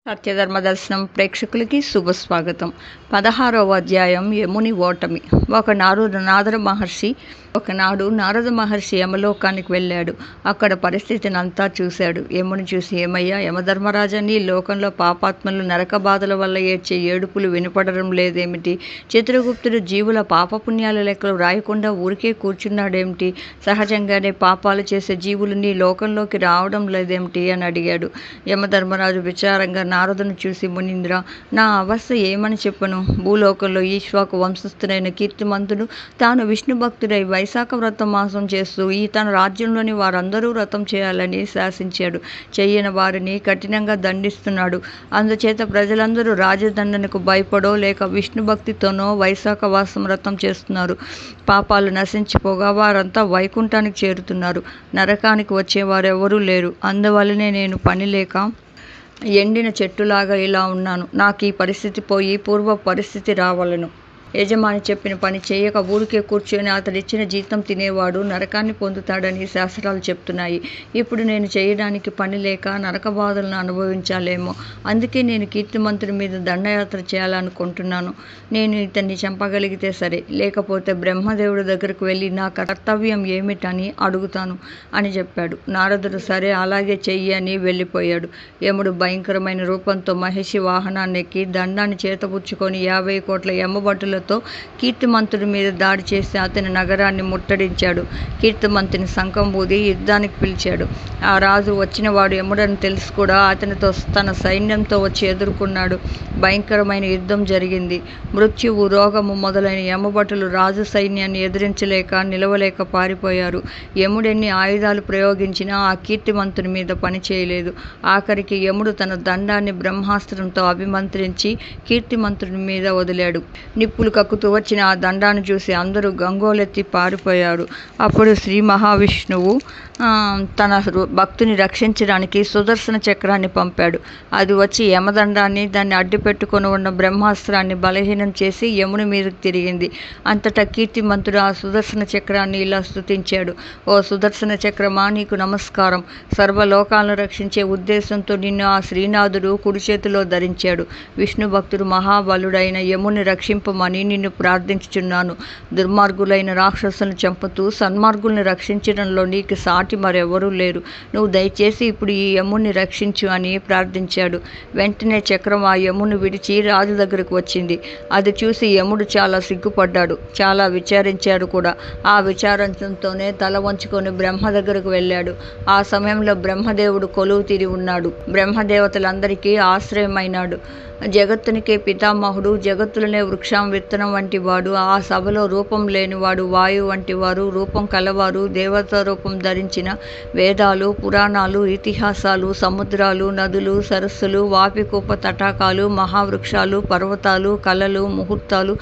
సత్యధర్మ దర్శనం ప్రేక్షకులకి శుభస్వాగతం. 16వ అధ్యాయం యముని ఓటమి. ఒకనాడు నారద మహర్షి యమలోకానికి వెళ్ళాడు. అక్కడ పరిస్థితిని అంతా చూశాడు. యముని చూసి, ఏమయ్యా యమధర్మరాజా, నీ లోకంలో పాపాత్మలు నరక బాధల వల్ల ఏడ్చే ఏడుపులు వినపడడం లేదేమిటి? చిత్రగుప్తుడు జీవుల పాపపుణ్యాల లెక్కలు రాయకుండా ఊరికే కూర్చున్నాడేమిటి? సహజంగానే పాపాలు చేసే జీవులు నీ లోకంలోకి రావడం లేదేమిటి అని అడిగాడు. యమధర్మరాజు విచారంగా నారదును చూసి, మునీంద్ర, నా అవస్థ ఏమని చెప్పను? భూలోకంలో ఈశ్వాకు వంశస్థుడైన కీర్తిమంతుడు తాను విష్ణు భక్తుడై వైశాఖ వ్రతం మాసం చేస్తూ తన రాజ్యంలోని వారందరూ వ్రతం చేయాలని శాసించాడు. చెయ్యని వారిని కఠినంగా దండిస్తున్నాడు. అందుచేత ప్రజలందరూ రాజదండనకు భయపడో లేక విష్ణు భక్తితోనో వైశాఖ వాసం వ్రతం చేస్తున్నారు. పాపాలు నశించిపోగా వారంతా వైకుంఠానికి చేరుతున్నారు. నరకానికి వచ్చేవారెవరూ లేరు. అందువల్లనే నేను పని లేక ఎండిన చెట్టులాగా ఇలా ఉన్నాను. నాకు ఈ పరిస్థితి పోయి పూర్వ పరిస్థితి రావాలను. యజమాని చెప్పిన పని చేయక ఊరికే కూర్చొని అతడిచ్చిన జీతం తినేవాడు నరకాన్ని పొందుతాడని శాస్త్రాలు చెప్తున్నాయి. ఇప్పుడు నేను చేయడానికి పని లేక నరక బాధలను అనుభవించాలేమో. అందుకే నేను కీర్తిమంతుడి మీద దండయాత్ర చేయాలనుకుంటున్నాను. నేను ఇతన్ని చంపగలిగితే సరే, లేకపోతే బ్రహ్మదేవుడి దగ్గరకు వెళ్ళి నా కర్తవ్యం ఏమిటని అడుగుతాను అని చెప్పాడు. నారదుడు సరే అలాగే చెయ్యి అని వెళ్ళిపోయాడు. యముడు భయంకరమైన రూపంతో మహిషి వాహనాన్నెక్కి దండాన్ని చేతపుచ్చుకొని 50 కోట్ల యమభటుల కీర్తిమంతుడి మీద దాడి చేసి అతని నగరాన్ని ముట్టడించాడు. కీర్తిమంతుని శంఖం ఊది యుద్ధానికి పిలిచాడు. ఆ రాజు వచ్చిన వాడు యముడని తెలిసి కూడా అతనితో తన సైన్యంతో వచ్చి ఎదుర్కొన్నాడు. భయంకరమైన యుద్ధం జరిగింది. మృత్యువు, రోగము మొదలైన యమభటులు రాజు సైన్యాన్ని ఎదిరించలేక నిలవలేక పారిపోయారు. యముడెన్ని ఆయుధాలు ప్రయోగించినా ఆ కీర్తిమంతుని మీద పని చేయలేదు. ఆఖరికి యముడు తన దండాన్ని బ్రహ్మాస్త్రంతో అభిమంత్రించి కీర్తిమంతుడి మీద వదిలాడు. నిప్పులు కక్కుతూ వచ్చిన ఆ దండాన్ని చూసి అందరూ గంగోలెత్తి పారిపోయారు. అప్పుడు శ్రీ మహావిష్ణువు తన భక్తుని రక్షించడానికి సుదర్శన చక్రాన్ని పంపాడు. అది వచ్చి యమదండాన్ని, దాన్ని అడ్డుపెట్టుకొని ఉన్న బ్రహ్మాస్త్రాన్ని బలహీనం చేసి యముని మీదకు తిరిగింది. అంతటా కీర్తిమంతుడు ఆ సుదర్శన చక్రాన్ని ఇలా స్తుతించాడు. ఓ సుదర్శన చక్రమా, నీకు నమస్కారం. సర్వలోకాలను రక్షించే ఉద్దేశంతో నిన్ను ఆ శ్రీనాథుడు కుడి చేతిలో ధరించాడు. విష్ణు భక్తుడు మహాబలుడైన యముని రక్షింపమని నిన్ను ప్రార్థించుచున్నాను. దుర్మార్గులైన రాక్షసులను చంపుతూ సన్మార్గుల్ని రక్షించడంలో నీకు సాటి మరెవరూ లేరు. నువ్వు దయచేసి ఇప్పుడు ఈ యముని రక్షించు అని ప్రార్థించాడు. వెంటనే చక్రం ఆ యముని విడిచి రాజు దగ్గరకు వచ్చింది. అది చూసి యముడు చాలా సిగ్గుపడ్డాడు. చాలా విచారించాడు కూడా. ఆ విచారంతోనే తల వంచుకొని బ్రహ్మ దగ్గరకు వెళ్ళాడు. ఆ సమయంలో బ్రహ్మదేవుడు కొలువు తీరి ఉన్నాడు. బ్రహ్మదేవతలందరికీ ఆశ్రయమైనాడు. జగత్తునికే పితామహుడు, జగత్తులనే వృక్షం విత్తనం వంటి వాడు. ఆ సభలో రూపం లేనివాడు, వాయువు వంటి వారు, రూపం కలవారు, దేవతా రూపం ధరించిన వేదాలు, పురాణాలు, ఇతిహాసాలు, సముద్రాలు, నదులు, సరస్సులు, వాపికూప తటాకాలు, మహావృక్షాలు, పర్వతాలు, కళలు, ముహూర్తాలు,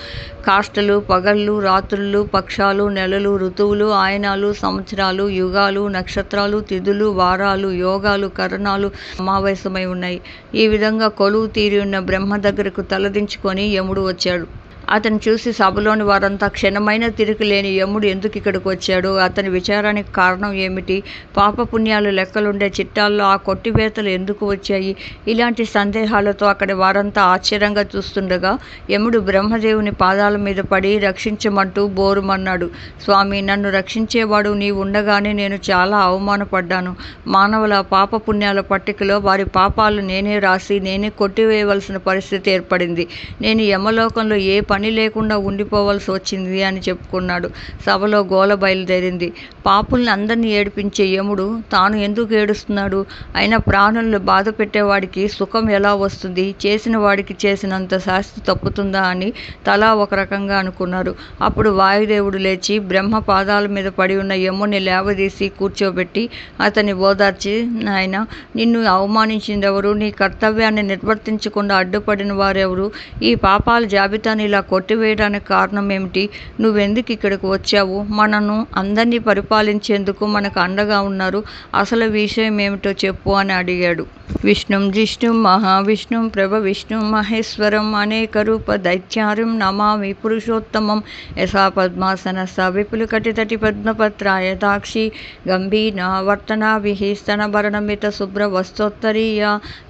కాష్టలు, పగళ్ళు, రాత్రులు, పక్షాలు, నెలలు, ఋతువులు, ఆయనాలు, సంవత్సరాలు, యుగాలు, నక్షత్రాలు, తిథులు, వారాలు, యోగాలు, కరణాలు సమావేశమై ఉన్నాయి. ఈ విధంగా కొలువు తీరి ఉన్న బ్రహ్మ దగ్గరకు తలదించుకొని యముడు వచ్చాడు. అతను చూసి సభలోని వారంతా క్షణమైన తిరిగి లేని యముడు ఎందుకు ఇక్కడికి వచ్చాడు? అతని విచారానికి కారణం ఏమిటి? పాపపుణ్యాలు లెక్కలుండే చిట్టాల్లో ఆ కొట్టివేతలు ఎందుకు వచ్చాయి? ఇలాంటి సందేహాలతో అక్కడి వారంతా ఆశ్చర్యంగా చూస్తుండగా యముడు బ్రహ్మదేవుని పాదాల మీద పడి రక్షించమంటూ బోరుమన్నాడు. స్వామి, నన్ను రక్షించేవాడు నీవు ఉండగానే నేను చాలా అవమానపడ్డాను. మానవుల పాపపుణ్యాల పట్టికలో వారి పాపాలు నేనే రాసి నేనే కొట్టివేయవలసిన పరిస్థితి ఏర్పడింది. నేను యమలోకంలో ఏ పని లేకుండా ఉండిపోవలసి వచ్చింది అని చెప్పుకున్నాడు. సభలో గోల బయలుదేరింది. పాపుల్ని అందరినీ ఏడిపించే యముడు తాను ఎందుకు ఏడుస్తున్నాడు? అయినా ప్రాణులను బాధ పెట్టేవాడికి సుఖం ఎలా వస్తుంది? చేసిన వాడికి చేసినంత శాస్తి తప్పుతుందా అని తలా ఒక రకంగా అనుకున్నారు. అప్పుడు వాయుదేవుడు లేచి బ్రహ్మ పాదాల మీద పడి ఉన్న యముని లేవదీసి కూర్చోబెట్టి అతన్ని ఓదార్చి, నాయన, నిన్ను అవమానించిందెవరు? నీ కర్తవ్యాన్ని నిర్వర్తించకుండా అడ్డుపడిన వారెవరు? ఈ పాపాల జాబితాని ఇలా కొట్టివేయడానికి కారణం ఏమిటి? నువ్వెందుకు ఇక్కడికి వచ్చావు? మనను అందరినీ పరిపాలించేందుకు మనకు అండగా ఉన్నారు. అసలు విషయం ఏమిటో చెప్పు అని అడిగాడు. విష్ణుం జిష్ణుం మహావిష్ణుం ప్రభవిష్ణుం మహేశ్వరం అనేక రూప దైత్యారిం నమామి పురుషోత్తమం యశా పద్మాసనస్థ విపులకటితటి పద్మపత్రాయతాక్షి గంభీరావర్తనాభిః స్తనభరణమిత శుభ్రవస్తోత్తరీయ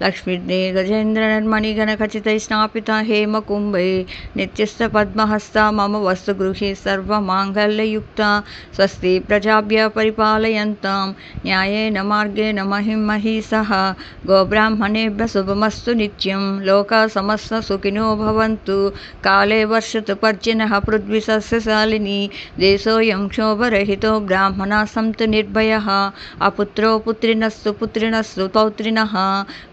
లక్ష్మీర్నే గజేంద్రనర్మణిగణఖచితై స్నాపిత హేమకుంభై నిత్యస్థ పద్మహస్త మమ వస్తుగృహే సర్వమాంగళ్యయుక్త స్వస్తి ప్రజాభ్యः పరిపాలయంతాం న్యాయేన మార్గేణ మహిం మహీసః గోబ్రాహ్మణేభ్యः శుభమస్తు నిత్యం లోకాः సమస్త సుఖినో భవంతు కాలే వర్షతు పర్జనః పృథ్వీ సస్యశాలినీ దేశోऽयं క్షోభరహితో బ్రాహ్మణాः సంతు నిర్భయాः అపుత్రో పుత్రిణస్తు పౌత్రిణः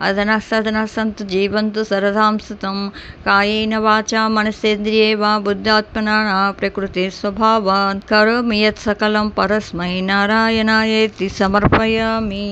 అదనः సదనः సంతు జీవంతు శరదాం శతం కాయేన వాచా మనసేంద్రియే వా బుద్ధ్యాత్మనా ప్రకృతి స్వభావాత్ కరోమి యత్ సకలం పరస్మై నారాయణాయేతి సమర్పయామి.